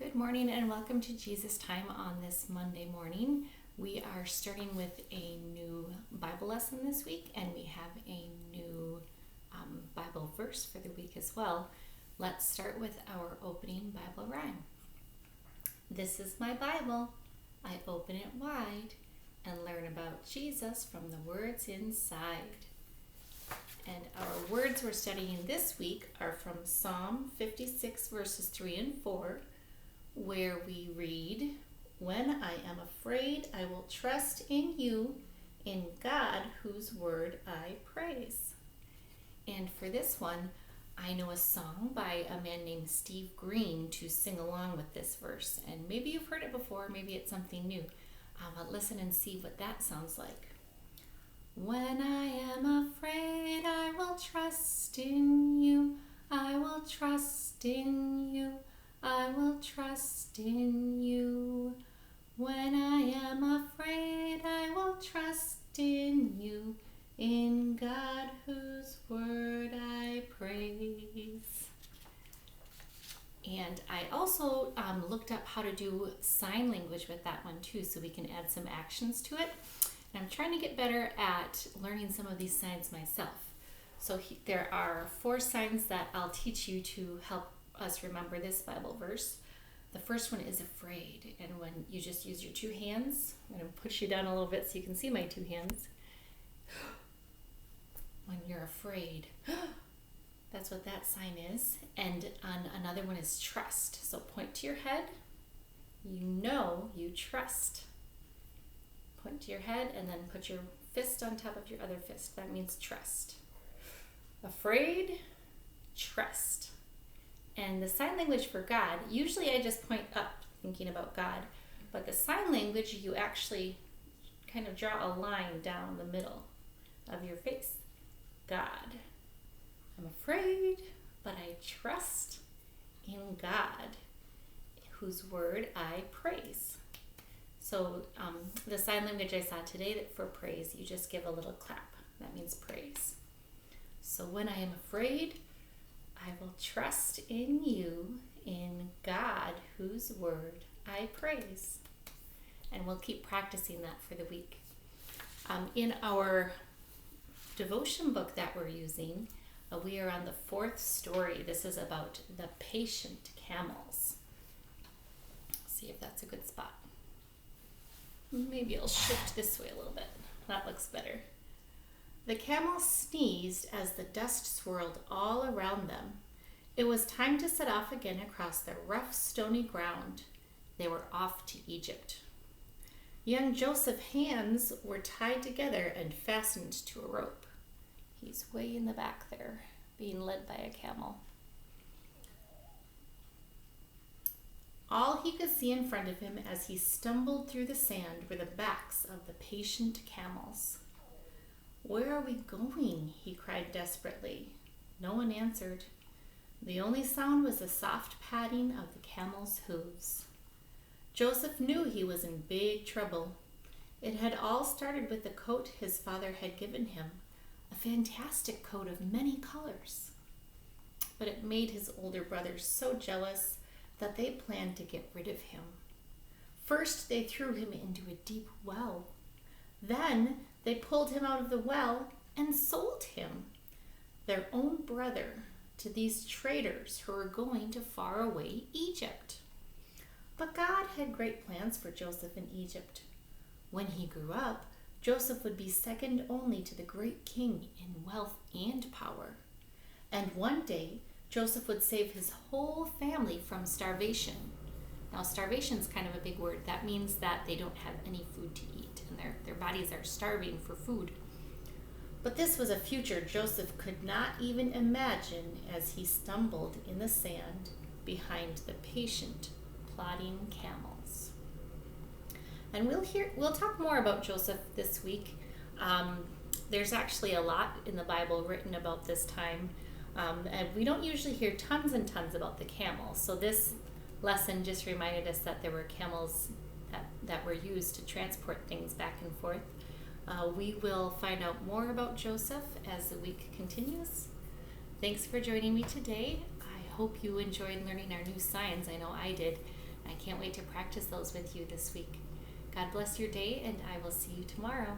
Good morning and welcome to Jesus Time on this Monday morning. We are starting with a new Bible lesson this week, and we have a new Bible verse for the week as well. Let's start with our opening Bible rhyme. This is my Bible. I open it wide and learn about Jesus from the words inside. And our words we're studying this week are from Psalm 56 verses 3 and 4, where we read, "When I am afraid, I will trust in you, in God, whose word I praise." And for this one, I know a song by a man named Steve Green to sing along with this verse. And maybe you've heard it before, maybe it's something new. But listen and see what that sounds like. When I am afraid, I will trust in you. I will trust in you. I will trust in you. When I am afraid, I will trust in you. In God, whose word I praise. And I also looked up how to do sign language with that one too, so we can add some actions to it. And I'm trying to get better at learning some of these signs myself. So there are 4 signs that I'll teach you to help us remember this Bible verse. The first one is afraid, and when you just use your 2 hands, I'm going to push you down a little bit so you can see my 2 hands. When you're afraid, that's what that sign is. And another one is trust. So point to your head. You know you trust. Point to your head and then put your fist on top of your other fist. That means trust. Afraid, trust. And the sign language for God, usually I just point up thinking about God, but the sign language, you actually kind of draw a line down the middle of your face. God. I'm afraid, but I trust in God, whose word I praise. So the sign language I saw today that for praise, you just give a little clap. That means praise. So when I am afraid, I will trust in you, in God, whose word I praise. And we'll keep practicing that for the week. In our devotion book that we're using, we are on the 4th story. This is about the Patient Camels. See if that's a good spot. Maybe I'll shift this way a little bit. That looks better. The camels sneezed as the dust swirled all around them. It was time to set off again across the rough, stony ground. They were off to Egypt. Young Joseph's hands were tied together and fastened to a rope. He's way in the back there, being led by a camel. All he could see in front of him as he stumbled through the sand were the backs of the patient camels. "Where are we going?" he cried desperately. No one answered. The only sound was the soft padding of the camels' hooves. Joseph knew he was in big trouble. It had all started with the coat his father had given him, a fantastic coat of many colors. But it made his older brothers so jealous that they planned to get rid of him. First, they threw him into a deep well. Then, they pulled him out of the well and sold him, their own brother, to these traders who were going to faraway Egypt. But God had great plans for Joseph in Egypt. When he grew up, Joseph would be second only to the great king in wealth and power. And one day, Joseph would save his whole family from starvation. Now, starvation is kind of a big word. That means that they don't have any food to eat, and their bodies are starving for food. But this was a future Joseph could not even imagine as he stumbled in the sand behind the patient, plodding camels. And we'll talk more about Joseph this week. There's actually a lot in the Bible written about this time. And we don't usually hear tons and tons about the camels. So this lesson just reminded us that there were camels that were used to transport things back and forth. We will find out more about Joseph as the week continues. Thanks for joining me today. I hope you enjoyed learning our new signs. I know I did. I can't wait to practice those with you this week. God bless your day, and I will see you tomorrow.